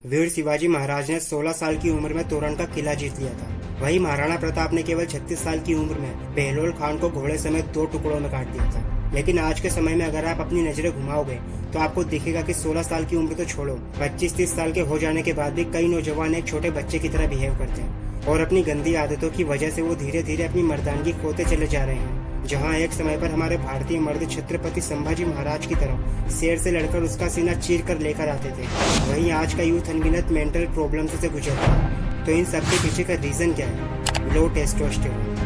वीर शिवाजी महाराज ने 16 साल की उम्र में तोरण का किला जीत लिया था। वहीं महाराणा प्रताप ने केवल 36 साल की उम्र में बेहलोल खान को घोड़े समेत 2 टुकड़ों में काट दिया था। लेकिन आज के समय में अगर आप अपनी नजरें घुमाओगे तो आपको दिखेगा कि 16 साल की उम्र तो छोड़ो, 25-30 साल के हो जाने के बाद भी कई नौजवान एक छोटे बच्चे की तरह बिहेव करते हैं और अपनी गंदी आदतों की वजह से वो धीरे धीरे अपनी मर्दानगी खोते चले जा रहे हैं। जहां एक समय पर हमारे भारतीय मर्द छत्रपति संभाजी महाराज की तरह शेर से लड़कर उसका सीना चीर कर लेकर आते थे, वहीं आज का यूथ अनगिनत मेंटल प्रॉब्लम्स से गुजर रहा है। तो इन सब के पीछे का रीजन क्या है? लो टेस्टोस्टेरोन।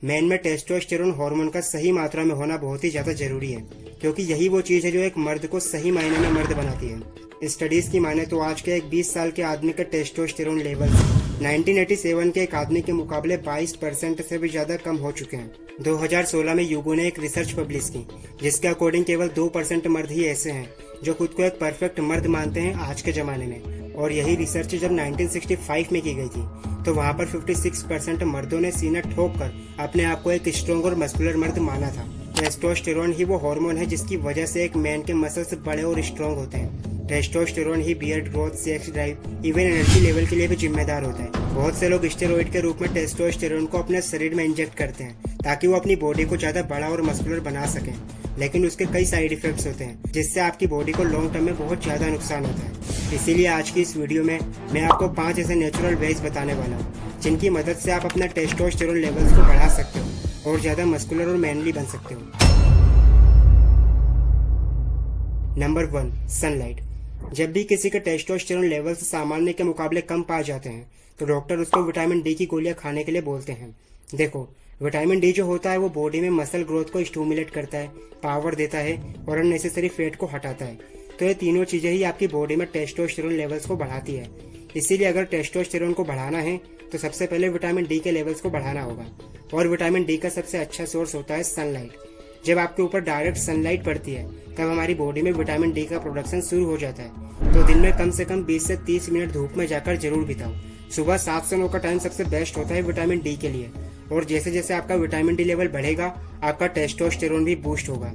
मैन में टेस्टोस्टेरोन हार्मोन का सही मात्रा में होना बहुत ही ज्यादा जरूरी है, क्योंकि यही वो चीज है जो एक मर्द को सही मायने में मर्द बनाती है। स्टडीज की माने तो आज के एक 20 साल के आदमी के टेस्टोस्टेरोन लेवल 1987 के एक आदमी के मुकाबले 22% से भी ज्यादा कम हो चुके हैं। 2016 में यूगो ने एक रिसर्च पब्लिश की, जिसके अकॉर्डिंग केवल 2% मर्द ही ऐसे हैं जो खुद को एक परफेक्ट मर्द मानते हैं आज के जमाने में। और यही रिसर्च जब 1965 में की गई थी तो वहाँ पर 56% मर्दों ने सीना ठोक कर अपने आप को एक स्ट्रॉन्ग और मस्कुलर मर्द माना था। टेस्टोस्टेरोन ही वो हार्मोन है जिसकी वजह से एक मैन के मसल्स बड़े और स्ट्रॉन्ग होते हैं। टेस्टोस्टेरोन ही beard growth, sex drive, even energy level के लिए भी जिम्मेदार होता है। बहुत से लोग स्टेरॉइड के रूप में टेस्टोस्टेरोन को अपने शरीर में इंजेक्ट करते हैं ताकि वो अपनी बॉडी को ज्यादा बड़ा और मस्कुलर बना सकें, लेकिन उसके कई साइड इफेक्ट्स होते हैं जिससे आपकी बॉडी को लॉन्ग टर्म में बहुत ज्यादा नुकसान होता है। इसीलिए आज की इस वीडियो में मैं आपको 5 ऐसे नेचुरल वेज बताने वाला हूँ जिनकी मदद से आप अपना टेस्टोस्टेरोन लेवल्स को बढ़ा सकते हो और ज्यादा मस्कुलर और मैनली बन सकते हो। Number 1, sunlight. जब भी किसी के टेस्टोस्टेरोन लेवल्स सामान्य के मुकाबले कम पाए जाते हैं तो डॉक्टर उसको विटामिन डी की गोलियां खाने के लिए बोलते हैं। देखो, विटामिन डी जो होता है वो बॉडी में मसल ग्रोथ को स्टिमुलेट करता है, पावर देता है और अननेसेसरी फैट को हटाता है। तो ये तीनों चीजें ही आपकी बॉडी में टेस्टोस्टेरोन लेवल्स को बढ़ाती है। इसीलिए अगर टेस्टोस्टेरोन को बढ़ाना है तो सबसे पहले विटामिन डी के लेवल्स को बढ़ाना होगा। और विटामिन डी का सबसे अच्छा सोर्स होता है सनलाइट। जब आपके ऊपर डायरेक्ट सनलाइट पड़ती है तब हमारी बॉडी में विटामिन डी का प्रोडक्शन शुरू हो जाता है। तो दिन में कम से कम 20 से 30 मिनट धूप में जाकर जरूर बिताओ। सुबह 7 से 9 का टाइम सबसे बेस्ट होता है विटामिन डी के लिए। और जैसे जैसे आपका विटामिन डी लेवल बढ़ेगा आपका टेस्टोस्टेरोन भी बूस्ट होगा।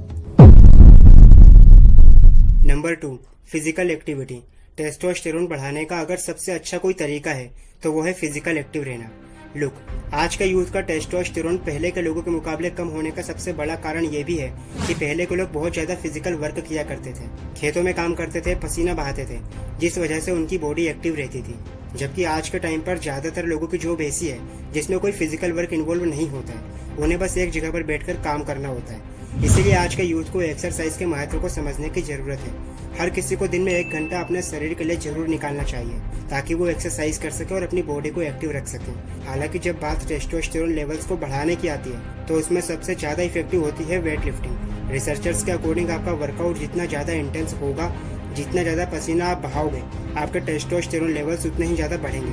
Number 2, physical activity. टेस्टोस्टेरोन बढ़ाने का अगर सबसे अच्छा कोई तरीका है तो वो है फिजिकल एक्टिव रहना। लुक, आज का यूथ का टेस्टोस्टेरोन पहले के लोगों के मुकाबले कम होने का सबसे बड़ा कारण ये भी है कि पहले के लोग बहुत ज्यादा फिजिकल वर्क किया करते थे, खेतों में काम करते थे, पसीना बहाते थे, जिस वजह से उनकी बॉडी एक्टिव रहती थी। जबकि आज के टाइम पर ज्यादातर लोगों की जॉब ऐसी है जिसमें कोई फिजिकल वर्क इन्वॉल्व नहीं होता है, उन्हें बस एक जगह पर बैठकर काम करना होता है। इसीलिए आज के यूथ को एक्सरसाइज के महत्व को समझने की जरूरत है। हर किसी को दिन में 1 घंटा अपने शरीर के लिए जरूर निकालना चाहिए ताकि वो एक्सरसाइज कर सके और अपनी बॉडी को एक्टिव रख सके। हालांकि जब बात टेस्टोस्टेरोन लेवल्स को बढ़ाने की आती है तो उसमें सबसे ज्यादा इफेक्टिव होती है वेट लिफ्टिंग। रिसर्चर्स के अकॉर्डिंग आपका वर्कआउट जितना ज्यादा इंटेंस होगा, जितना ज्यादा पसीना आप बहाओगे, आपके टेस्टोस्टेरोन लेवल्स उतने ही ज्यादा बढ़ेंगे।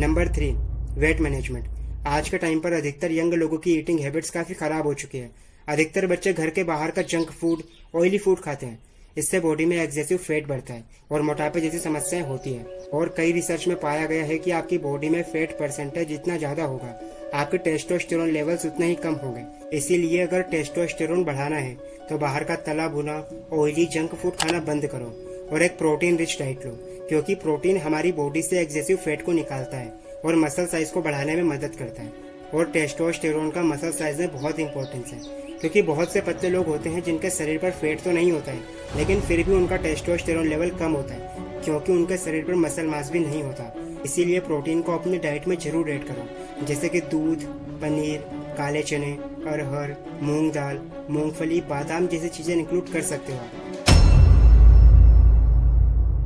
Number 3, weight management. आज के टाइम पर अधिकतर यंग लोगों की ईटिंग हैबिट्स काफी खराब हो चुकी है। अधिकतर बच्चे घर के बाहर का जंक फूड, ऑयली फूड खाते हैं। इससे बॉडी में एक्सेसिव फैट बढ़ता है और मोटापे जैसी समस्याएं होती है। और कई रिसर्च में पाया गया है कि आपकी बॉडी में फैट परसेंटेज जितना ज्यादा होगा आपके टेस्टोस्टेरोन लेवल्स उतने ही कम होंगे। इसीलिए अगर टेस्टोस्टेरोन बढ़ाना है तो बाहर का तला भुना, ऑयली जंक फूड खाना बंद करो और एक प्रोटीन रिच डाइट लो, क्योंकि प्रोटीन हमारी बॉडी से एक्सेसिव फैट को निकालता है और मसल साइज को बढ़ाने में मदद करता है। और टेस्टोस्टेरोन का मसल साइज में बहुत इंपॉर्टेंस है, क्योंकि बहुत से पतले लोग होते हैं जिनके शरीर पर फैट तो नहीं होता है लेकिन फिर भी उनका टेस्टोस्टेरोन लेवल कम होता है, क्योंकि उनके शरीर पर मसल मास भी नहीं होता। इसीलिए प्रोटीन को अपनी डाइट में जरूर ऐड करो, जैसे कि दूध, पनीर, काले चने, अरहर, मूंग दाल, मूंगफली, बादाम जैसी चीजें इंक्लूड कर सकते हो।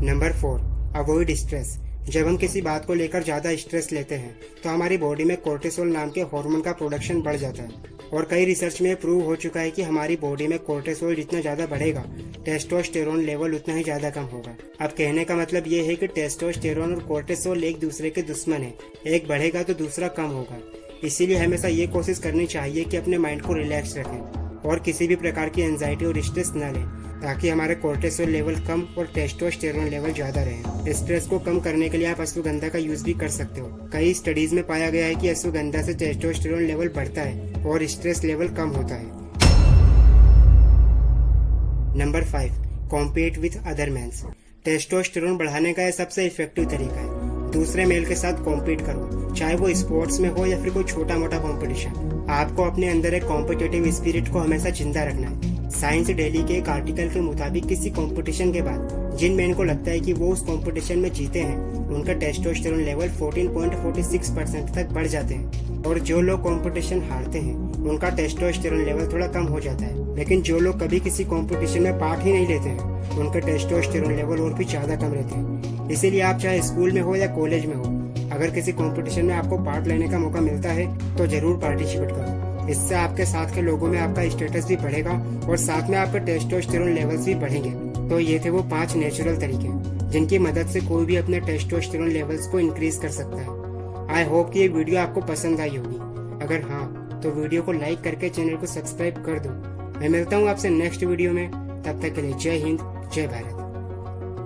Number 4, avoid stress. जब हम किसी बात को लेकर ज्यादा स्ट्रेस लेते हैं तो हमारी बॉडी में कोर्टिसोल नाम के हार्मोन का प्रोडक्शन बढ़ जाता है। और कई रिसर्च में प्रूव हो चुका है कि हमारी बॉडी में कोर्टिसोल जितना ज्यादा बढ़ेगा टेस्टोस्टेरोन लेवल उतना ही ज्यादा कम होगा। अब कहने का मतलब ये है कि टेस्टोस्टेरोन और कोर्टिसोल एक दूसरे के दुश्मन है, एक बढ़ेगा तो दूसरा कम होगा। इसीलिए हमेशा ये कोशिश करनी चाहिए कि अपने माइंड को रिलैक्स रखें और किसी भी प्रकार की एंजाइटी और स्ट्रेस न लें, ताकि हमारे कोर्टिसोल लेवल कम और टेस्टोस्टेरोन लेवल ज्यादा रहे। स्ट्रेस को कम करने के लिए आप अश्वगंधा का यूज भी कर सकते हो। कई स्टडीज में पाया गया है कि अश्वगंधा से टेस्टोस्टेरोन लेवल बढ़ता है और स्ट्रेस लेवल कम होता है। Number 5, compete with other mens. Testosterone बढ़ाने का यह सबसे इफेक्टिव तरीका है। दूसरे मेल के साथ कॉम्पीट करो, चाहे वो स्पोर्ट्स में हो या फिर कोई छोटा मोटा कॉम्पिटिशन। आपको अपने अंदर एक कॉम्पिटिटिव स्पिरिट को हमेशा जिंदा रखना है। साइंस डेली के एक आर्टिकल के मुताबिक किसी कंपटीशन के बाद जिन मेन को लगता है कि वो उस कंपटीशन में जीते हैं, उनका टेस्टोस्टेरोन लेवल 14.46% तक बढ़ जाते हैं। और जो लोग कंपटीशन हारते हैं, उनका टेस्टोस्टेरोन लेवल थोड़ा कम हो जाता है। लेकिन जो लोग कभी किसी कंपटीशन में पार्ट ही नहीं लेते हैं, उनका टेस्टोस्टेरोन लेवल और भी ज्यादा कम रहते हैं। इसीलिए आप चाहे स्कूल में हो या कॉलेज में हो, अगर किसी कंपटीशन में आपको पार्ट लेने का मौका मिलता है तो जरूर पार्टिसिपेट करो। इससे आपके साथ के लोगों में आपका स्टेटस भी बढ़ेगा और साथ में आपके टेस्टोस्टेरोन लेवल्स भी बढ़ेंगे। तो ये थे वो 5 नेचुरल तरीके जिनकी मदद से कोई भी अपने टेस्टोस्टेरोन लेवल्स को इंक्रीज कर सकता है। आई होप कि ये वीडियो आपको पसंद आई होगी। अगर हाँ, तो वीडियो को लाइक करके चैनल को सब्सक्राइब कर दो। मैं मिलता हूँ आपसे नेक्स्ट वीडियो में। तब तक के लिए जय हिंद, जय भारत।